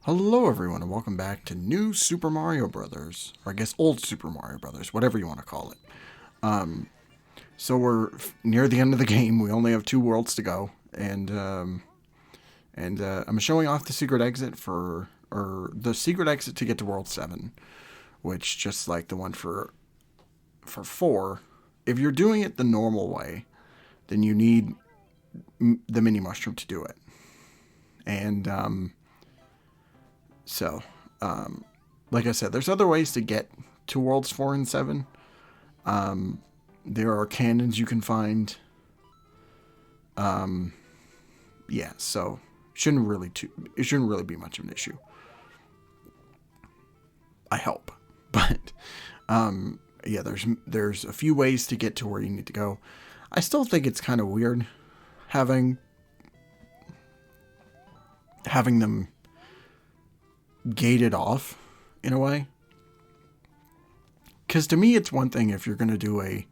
Hello everyone and welcome back to New Super Mario Brothers, or I guess Old Super Mario Brothers, whatever you want to call it. So we're near the end of the game. We only have 2 worlds to go, and I'm showing off the secret exit or the secret exit to get to World 7, which just like the one for 4, if you're doing it the normal way, then you need the mini mushroom to do it. And So, like I said, there's other ways to get to Worlds 4 and 7. There are cannons you can find. Yeah, so it shouldn't really be much of an issue. I hope. But, yeah, there's a few ways to get to where you need to go. I still think it's kind of weird having them gated off in a way, because to me it's one thing if you're gonna do a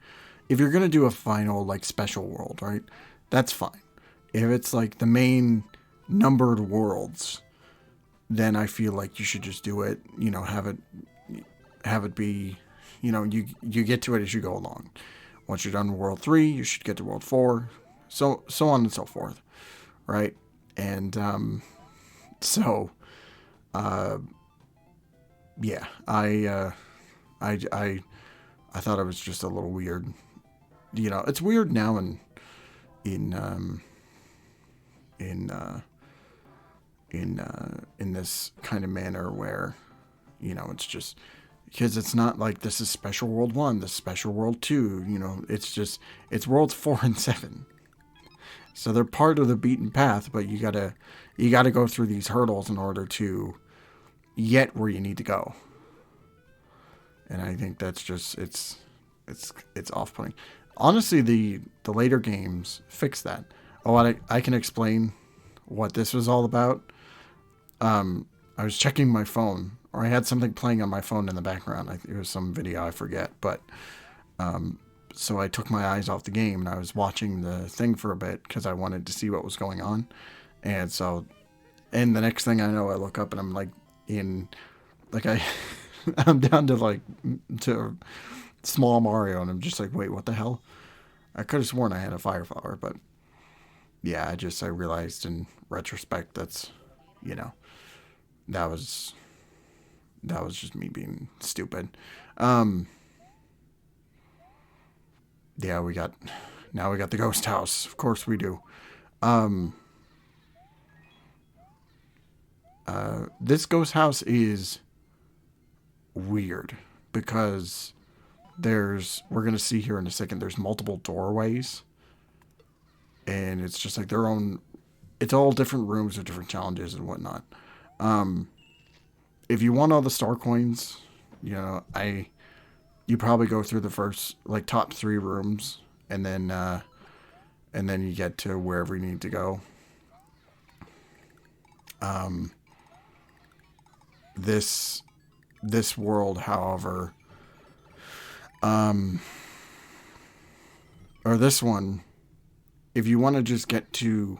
final like special world, right? That's fine. If it's like the main numbered worlds, then I feel like you should just do it, have it be, you get to it as you go along. Once you're done with World 3, you should get to World 4, so on and so forth, right? And so yeah, I thought it was just a little weird. It's weird now in this kind of manner where, it's just because it's not like this is Special World 1, this is Special World 2. It's Worlds 4 and 7. So they're part of the beaten path, but you gotta go through these hurdles in order to get where you need to go. And I think that's just it's off-putting. Honestly, the later games fix that. Oh, I can explain what this was all about. I was checking my phone, or I had something playing on my phone in the background. It was some video, I forget, but so I took my eyes off the game and I was watching the thing for a bit because I wanted to see what was going on. And the next thing I know, I look up and I'm like I'm down to small Mario, and I'm just like, wait, what the hell? I could have sworn I had a fire flower, but yeah, I realized in retrospect that was just me being stupid. Yeah, we got the ghost house. Of course we do. This ghost house is weird because we're going to see here in a second, there's multiple doorways, and it's just like it's all different rooms with different challenges and whatnot. If you want all the star coins, you probably go through the first like top 3 rooms, and then you get to wherever you need to go. This world, however, or this one, if you want to just get to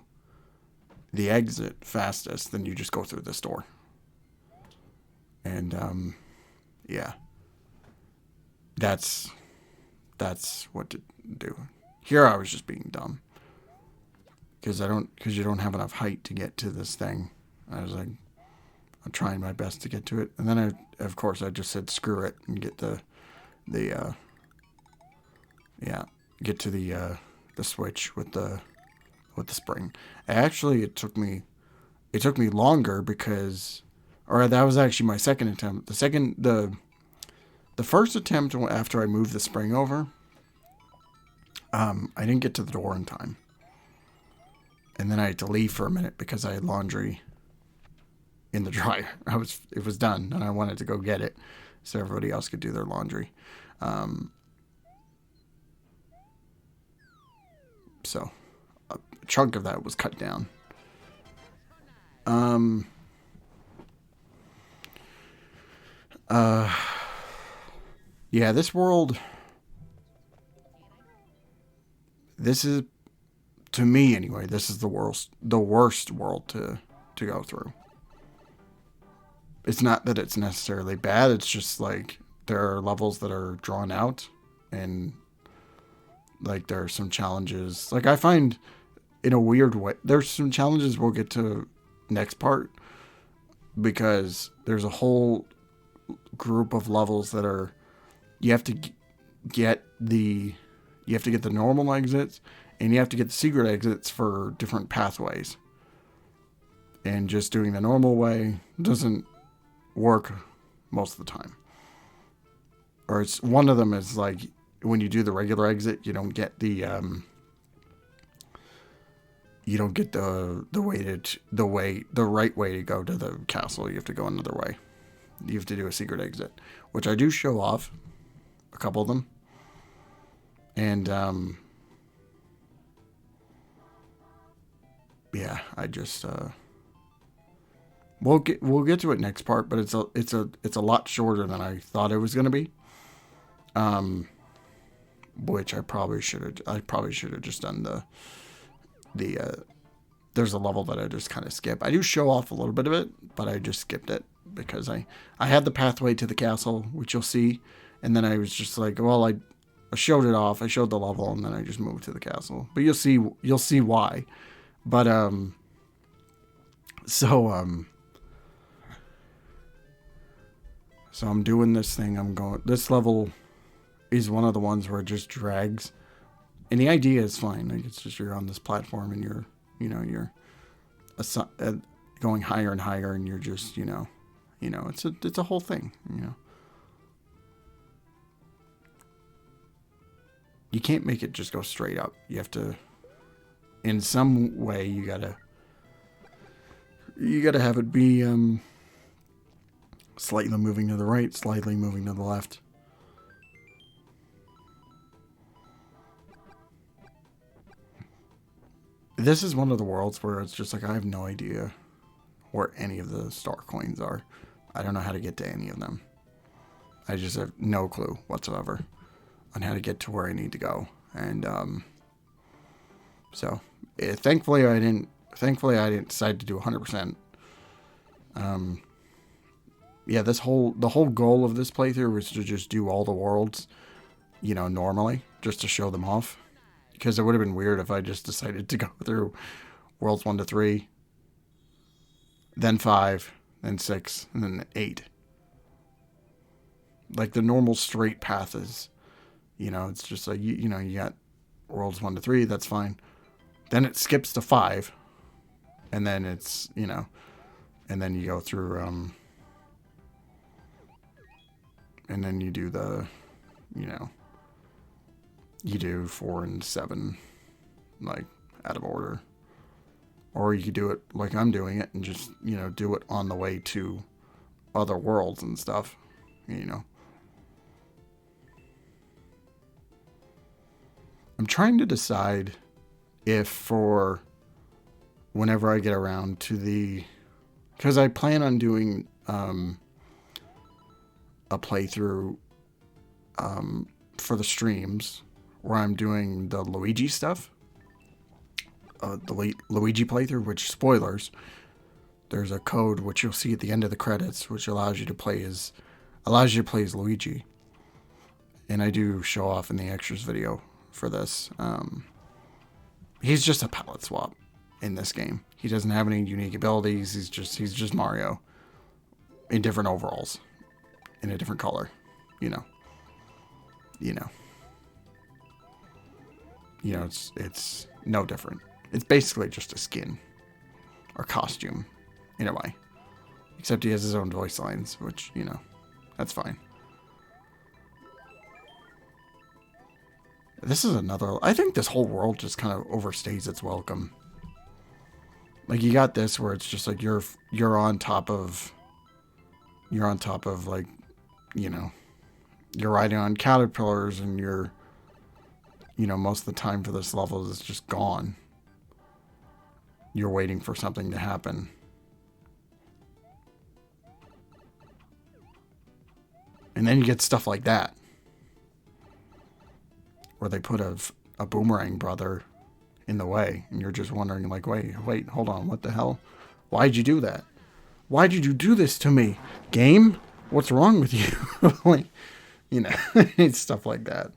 the exit fastest, then you just go through this door. And yeah, that's what to do. Here I was just being dumb because you don't have enough height to get to this thing. I was like, I'm trying my best to get to it, and then I just said screw it and get get to the switch with the spring. Actually, it took me longer because, or that was actually my second attempt. The first attempt after I moved the spring over, I didn't get to the door in time, and then I had to leave for a minute because I had laundry in the dryer. It was done, and I wanted to go get it so everybody else could do their laundry. So a chunk of that was cut down. Yeah, this world, this is, to me anyway, this is the worst world to go through. It's not that it's necessarily bad. It's just like there are levels that are drawn out, and like there are some challenges. Like I find in a weird way, there's some challenges we'll get to next part, because there's a whole group of levels that are, you have to get the normal exits, and you have to get the secret exits for different pathways. And just doing the normal way doesn't work most of the time. Or it's one of them is like when you do the regular exit, you don't get the right way to go to the castle. You have to go another way. You have to do a secret exit, which I do show off a couple of them. And yeah, I just we'll get to it next part, but it's a lot shorter than I thought it was going to be. Which I probably should have just done the there's a level that I just kind of skip. I do show off a little bit of it, but I just skipped it because I had the pathway to the castle, which you'll see, and then I was just like, well, I showed it off. I showed the level, and then I just moved to the castle. But you'll see why. But so I'm doing this thing. This level is one of the ones where it just drags, and the idea is fine. Like it's just you're on this platform and you're going higher and higher, and you're just it's a whole thing. You can't make it just go straight up. You have to, in some way, you gotta have it be slightly moving to the right, slightly moving to the left. This is one of the worlds where it's just like I have no idea where any of the star coins are. I don't know how to get to any of them. I just have no clue whatsoever on how to get to where I need to go. And thankfully I didn't decide to do 100%. Yeah, the whole goal of this playthrough was to just do all the worlds, normally, just to show them off. Because it would have been weird if I just decided to go through worlds 1 to 3, then 5, then 6, and then 8. Like the normal straight path is, it's just like, you got worlds 1 to 3, that's fine. Then it skips to 5, and then it's, and then you go through, and then you do the, you do 4 and 7, like, out of order. Or you could do it like I'm doing it and just, do it on the way to other worlds and stuff, I'm trying to decide if for whenever I get around to because I plan on doing a playthrough for the streams where I'm doing the Luigi stuff, the Luigi playthrough, which, spoilers, there's a code which you'll see at the end of the credits, which allows you to play as Luigi. And I do show off in the extras video for this. He's just a palette swap in this game. He doesn't have any unique abilities. He's just Mario in different overalls, in a different color, it's no different. It's basically just a skin or costume in a way, except he has his own voice lines, which, that's fine. This is I think this whole world just kind of overstays its welcome. Like you got this where it's just like you're on top of like, you're riding on caterpillars, and you're, most of the time for this level is just gone. You're waiting for something to happen. And then you get stuff like that, where they put a boomerang brother in the way, and you're just wondering, like, wait, hold on, what the hell? Why'd you do that? Why did you do this to me? Game? What's wrong with you? Like, you know, it's stuff like that.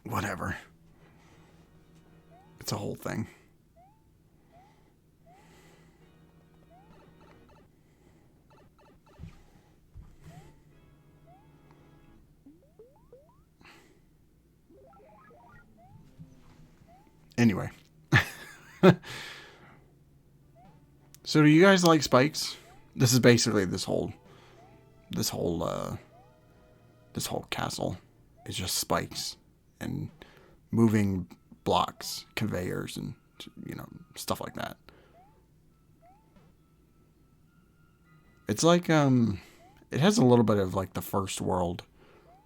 Whatever. It's a whole thing. Anyway. So do you guys like spikes? This is basically this whole castle is just spikes and moving blocks, conveyors, and, you know, stuff like that. It's like it has a little bit of like the first world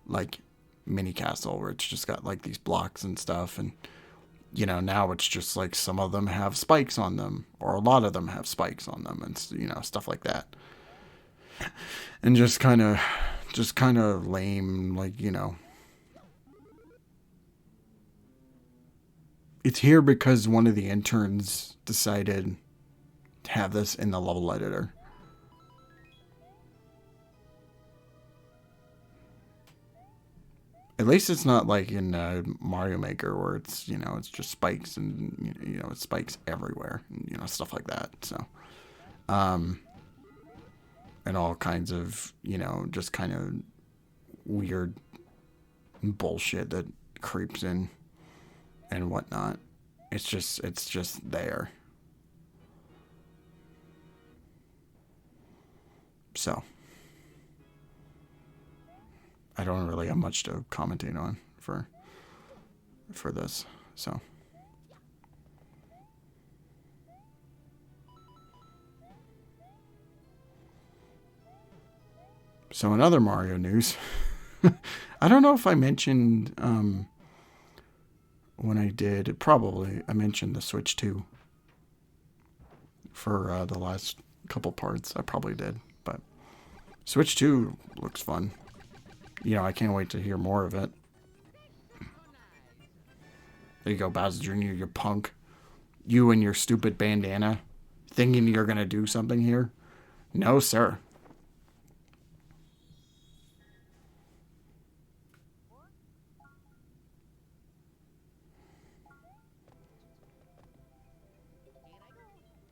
like mini castle where it's just got like these blocks and stuff, and you know, now it's just like some of them have spikes on them, or a lot of them have spikes on them, and, you know, stuff like that. And just kind of lame, like, you know. It's here because one of the interns decided to have this in the level editor. At least it's not like in Mario Maker where it's, you know, it's just spikes and, you know, it's spikes everywhere, and, you know, stuff like that. So, and all kinds of, you know, just kind of weird bullshit that creeps in and whatnot. It's just there. So, I don't really have much to commentate on for this. So, in other Mario news, I don't know if I mentioned when I did, I mentioned the Switch 2 for the last couple parts. I probably did, but Switch 2 looks fun. You know, I can't wait to hear more of it. There you go, Bowser Jr., you punk. You and your stupid bandana, thinking you're going to do something here? No, sir.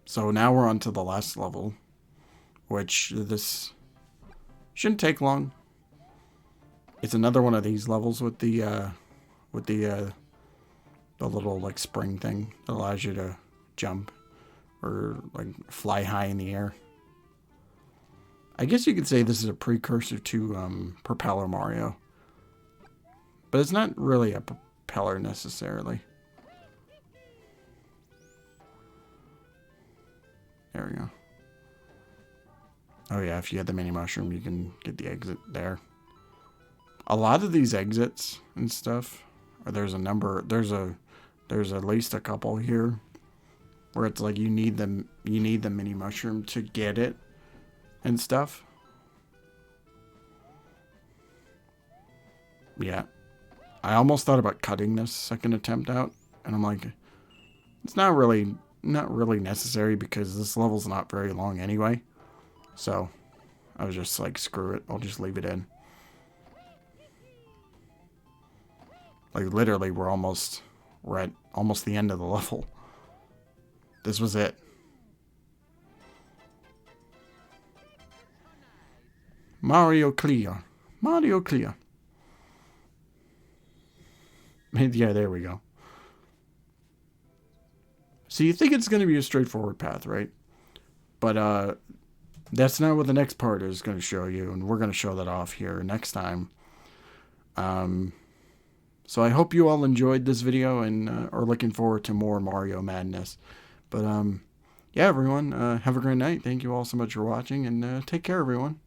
So now we're on to the last level, which this shouldn't take long. It's another one of these levels with the little like spring thing that allows you to jump or like fly high in the air. I guess you could say this is a precursor to Propeller Mario, but it's not really a propeller necessarily. There we go. Oh yeah, if you had the mini mushroom, you can get the exit there. A lot of these exits and stuff, or there's at least a couple here where it's like you need the mini mushroom to get it and stuff. Yeah. I almost thought about cutting this second attempt out, and I'm like, it's not really necessary because this level's not very long anyway. So I was just like, screw it, I'll just leave it in. Like literally we're at almost the end of the level. This was it. Mario clear. Mario clear. Yeah, there we go. So you think it's going to be a straightforward path, right? But that's not what the next part is going to show you, and we're going to show that off here next time. So I hope you all enjoyed this video and are looking forward to more Mario Madness. But yeah, everyone, have a great night. Thank you all so much for watching, and take care, everyone.